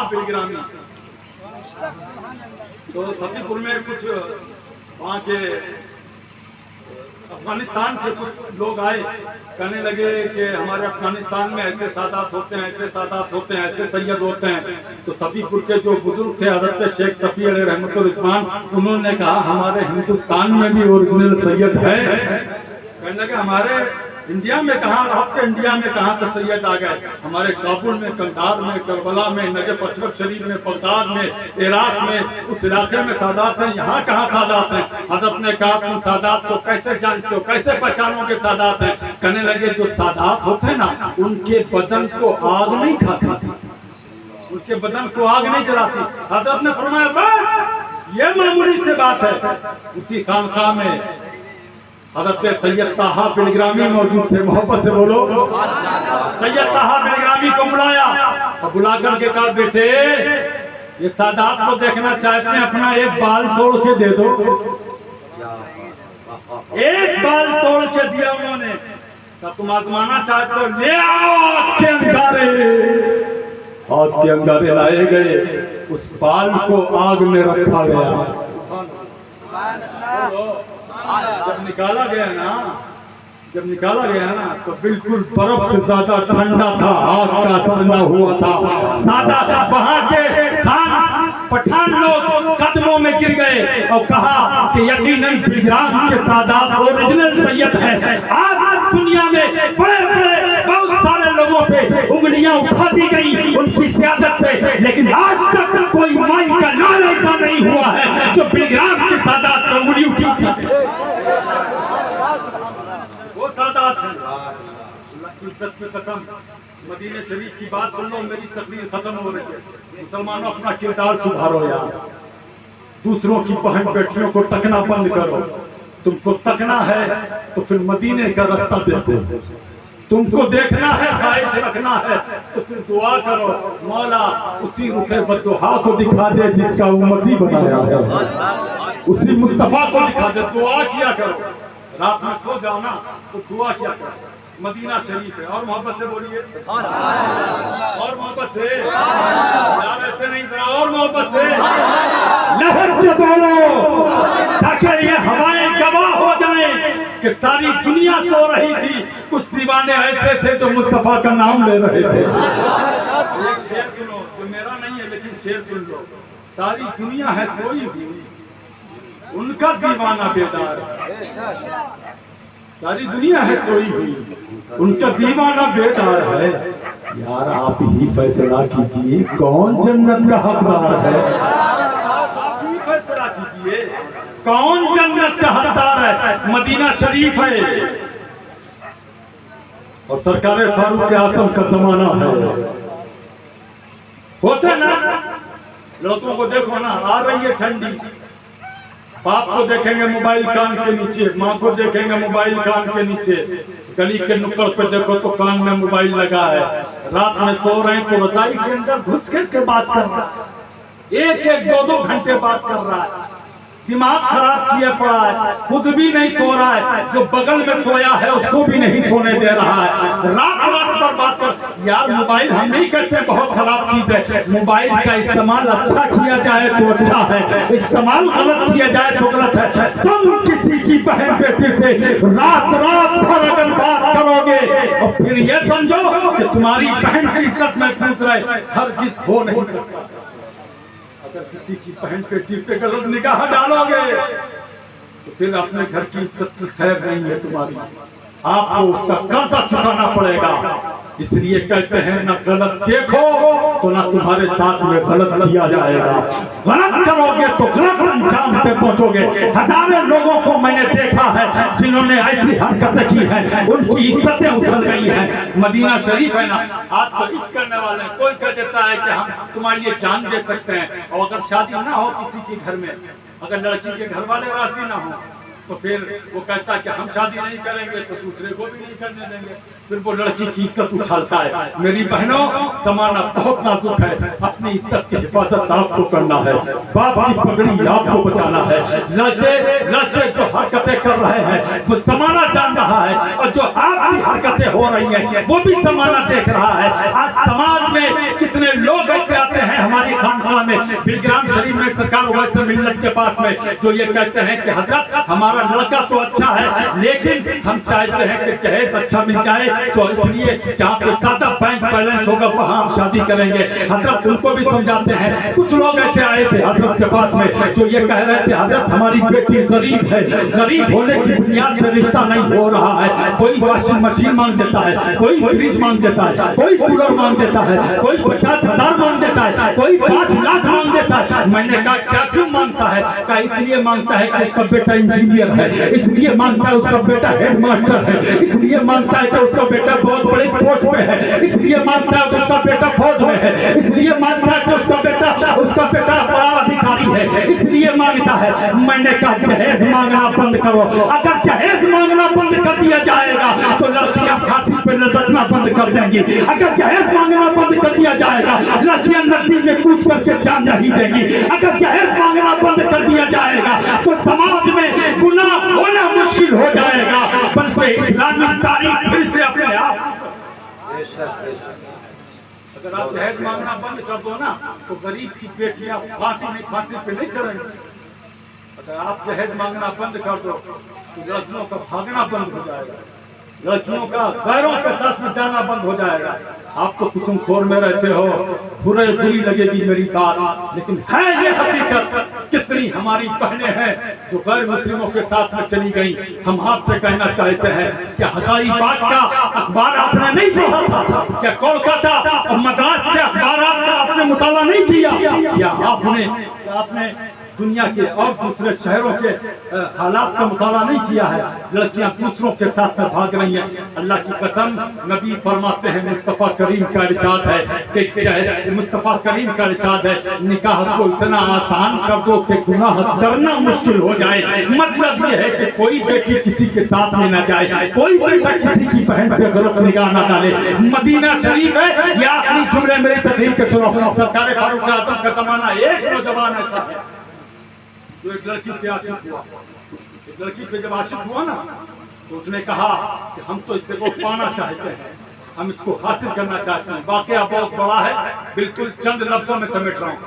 बिलग्रामी। तो सफीपुर में कुछ वहाँ के अफगानिस्तान के कुछ लोग आए, कहने लगे कि हमारे अफगानिस्तान में ऐसे सादात होते हैं, ऐसे सादात होते हैं, ऐसे सैयद होते हैं। तो सफीपुर के जो बुजुर्ग थे हज़रत शेख सफ़ी अलैहि रहमतुल रिज़वान, उन्होंने कहा हमारे हिंदुस्तान में भी ओरिजिनल सैयद है। कहने लगे हमारे इंडिया में कहाँ, आपके इंडिया में कहाँ से सैयद आ गए? हमारे काबुल में, कंधार में, करबला में, नजफ अशरफ शरीफ में, बगदाद में, इराक में, उस इलाके में सादात हैं, यहाँ कहाँ सादात हैं? हज़रत ने कहा तुम सादात को कैसे जानते हो, कैसे पहचानोगे सादात हैं? कहने लगे जो सादात होते हैं ना, उनके बदन को आग नहीं खाती, उनके बदन को आग नहीं जलाती। हज़रत ने फरमाया बस ये मामूली से बात है। उसी खानकाह में हज़रत सैयद ताहा बिलग्रामी मौजूद थे। मोहब्बत से बोलो। सैयद ताहा बिलग्रामी को बुलाया और बुला करके कहा बेटे ये सादात को देखना चाहते हैं, अपना एक बाल तोड़ के दे दो। एक बाल तोड़ के दिया उन्होंने। तो तुम आजमाना चाहते हो, ले आओ आग के अंगारे। आग के अंगारे लाए गए, उस बाल को आग में रखा गया। जब निकाला गया ना तो बिल्कुल बर्फ से ज्यादा ठंडा था, आग का असर न हुआ था। सादा वहां के खान पठान लोग कदमों में गिर गए और कहा कि यकीनन बिलग्राम के सादात ओरिजिनल सैयद है। आज दुनिया में बड़े बड़े बहुत सारे लोगों पे उंगलियां उठा दी गई उनकी सियादत पे, लेकिन आज तक कोई माई का लाल ऐसा नहीं हुआ है जो बिलग्राम के सादात पर उंगली उठा सके। वो सादात है। अल्लाह की इज्जत की कसम, मदीने शरीफ की बात सुन लो, मेरी तकरीर खत्म हो रही है। मुसलमानों अपना किरदार सुधारो यार, दूसरों की बहन बेटियों को तकना बंद करो। तुमको तकना है तो फिर मदीने का रास्ता देखो, तुमको देखना है, ख्वाहिश रखना है तो फिर दुआ करो, मौला उसी रुखे बद्दुहा को दिखा दे जिसका उम्मती बनाया है, उसी मुस्तफा को दिखा दे। दुआ किया करो, रात में सो जाओ ना तो दुआ किया करो। मदीना शरीफ है। और मोहब्बत से बोलिए, और मोहब्बत से यार, ऐसे नहीं जरा और मोहब्बत से लहर के बोलो ताकि ये हवाएं गवाह हो जाएं कि सारी दुनिया सो रही थी, कुछ दीवाने ऐसे थे जो मुस्तफा का नाम ले रहे थे। एक शेर सुनो, तो मेरा नहीं है लेकिन शेर सुन लो। सारी दुनिया है सोई हुई, उनका दीवाना बेदार है। सारी दुनिया है सोई हुई, उनका दीवाना बेदार है। यार आप ही फैसला कीजिए कौन जन्नत का हकदार है। आप ही फैसला कीजिए कौन जन्नत का हकदार है। मदीना शरीफ है और सरकार फारूक आजम का जमाना है। होते ना लोगों को देखो ना, आ रही है ठंडी, बाप को देखेंगे मोबाइल कान के नीचे, माँ को देखेंगे मोबाइल कान के नीचे, गली के नुक्कड़ पे देखो तो कान में मोबाइल लगा है। रात में सो रहे हैं तो रजाई के अंदर घुस के बात कर रहा है, एक एक दो दो घंटे बात कर रहा है, दिमाग खराब किए पड़ा है, खुद भी नहीं सो रहा है, जो बगल में सोया है उसको भी नहीं सोने दे रहा है। रात रात पर बात कर। यार मोबाइल हम नहीं कहते बहुत खराब चीज है, मोबाइल का इस्तेमाल अच्छा किया जाए तो अच्छा है, इस्तेमाल गलत किया जाए तो गलत है। तुम किसी की बहन बेटी से रात रात भर अगर बात करोगे और फिर ये समझो कि तुम्हारी बहन की इज्जत में कूद रहे, हरगिज़ हो नहीं सकता। अगर किसी की बहन बेटी पे गलत निगाह डालोगे तो फिर अपने घर की इज्जत की खैर नहीं है तुम्हारी, आपको उसका कर्जा चुकाना पड़ेगा। इसलिए कहते हैं ना गलत देखो तो ना तुम्हारे साथ में गलत किया जाएगा, गलत करोगे तो गलत अंजाम पे पहुंचोगे। हजारों लोगों को मैंने देखा है जिन्होंने ऐसी हरकतें की हैं, उनकी इज्जतें उछल गई हैं। मदीना शरीफ है ना, आज तो इश्क करने वाले हैं, कोई कह देता है कि हम तुम्हारे लिए जान दे सकते हैं। और अगर शादी ना हो किसी के घर में, अगर लड़की के घर वाले राजी ना हो तो फिर वो कहता है कि हम शादी नहीं करेंगे तो दूसरे को भी नहीं करने देंगे। फिर वो लड़की की इज्जत उछालता है। मेरी बहनों, समाना बहुत नाजुक है, अपनी इज्जत की हिफाजत आपको करना है, बाप की पगड़ी आपको बचाना है। लड़के जो हरकतें कर रहे हैं वो समाना जान रहा है, और जो आपकी हरकतें हो रही हैं वो भी समाना देख रहा है। आज समाज में कितने लोग ऐसे आते हैं हमारी खानकाह में, बिलग्राम शरीफ में सरकार वैसे मिल्लत के पास में, जो ये कहते हैं कि हजरत हमारा लड़का तो अच्छा है लेकिन हम चाहते हैं कि जहेज अच्छा मिल जाए, तो इसलिए जहाँ पे ज्यादा बैंक बैलेंस होगा वहाँ हम शादी करेंगे। हजरत उनको भी समझाते हैं। कुछ लोग ऐसे आए थे हजरत के पास में जो ये कह रहे थे हजरत हमारी बेटी गरीब है, गरीब होने की बुनियाद पर रिश्ता नहीं हो रहा है। कोई वॉशिंग मशीन मांग देता है, कोई फ्रिज मांग देता है, कोई कूलर मांग देता है, कोई 50,000 मांग देता है, कोई 5 लाख मांग देता है। मैंने कहा क्या क्यों मांगता है? कहा इसलिए मांगता है कि उसका बेटा इंजीनियर है, इसलिए मांगता है उसका बेटा हेडमास्टर है, इसलिए मांगता है कि उसका बेटा बहुत बड़े पोस्ट पे है, इसलिए मांगता है कि उसका बेटा फौज में है, इसलिए मांगता है कि उसका बेटा बड़ा अधिकारी है, इसलिए मांगता है। मैंने कहा जहेज मांगना बंद करो। अगर जहेज मांगना बंद कर दिया जाएगा तो लड़कियां फांसी पे लटकना बंद कर देंगी। अगर जहेज मांगना बंद कर दिया जाएगा लड़कियां नदी में कूद करके जान नहीं देंगी। अगर जहेज मांगना बंद कर दिया जाएगा तो समाज में गुनाह होना मुश्किल हो जाएगा, बल्कि इस्लामी तारीख फिर से अपने आप। अगर आप दहेज मांगना बंद कर दो ना तो गरीब की बेटियां फांसी पे नहीं चढ़ेंगी। अगर आप दहेज मांगना बंद कर दो तो लड़कियों का भागना बंद हो जाएगा, लड़कियों का गैरों के साथ में जाना बंद हो जाएगा। आप तो कुसुमखोर में रहते हो, बुरी लगेगी मेरी बात, लेकिन है ये हकीकत। कितनी हमारी बहनें हैं जो गैर मुस्लिमों के साथ में चली गई। हम आपसे कहना चाहते हैं कि हजारीबाग का अखबार आपने नहीं पढ़ा था क्या? कोलकाता और मद्रास के अखबार का आपने मुताला नहीं किया क्या? आपने दुनिया के और दूसरे शहरों के हालात का मुताला नहीं किया है? लड़कियां दूसरों के साथ में भाग रही हैं। अल्लाह की कसम, नबी फरमाते हैं, मुस्तफ़ा करीम का इरशाद है कि मुस्तफ़ा करीम का इरशाद है, निकाह को इतना आसान कर दो कि गुनाह करना मुश्किल हो जाए। मतलब ये है कि कोई बेटी किसी के साथ में ना जाए, कोई बेटा किसी की बहन पे गलत निगाह ना डाले। मदीना शरीफ है, ये आखिरी जुमले मेरी तकरीर के सुनो। सरकार फारूक आज़म का जमाना, एक नौजवान ऐसा है जो एक लड़की पे आशिक हुआ। एक लड़की पे जब आशिक हुआ ना तो उसने कहा कि हम तो इससे को पाना चाहते हैं, हम इसको हासिल करना चाहते हैं। वाकया बहुत बड़ा है, बिल्कुल चंद लफ्जों में समेट रहा हूँ।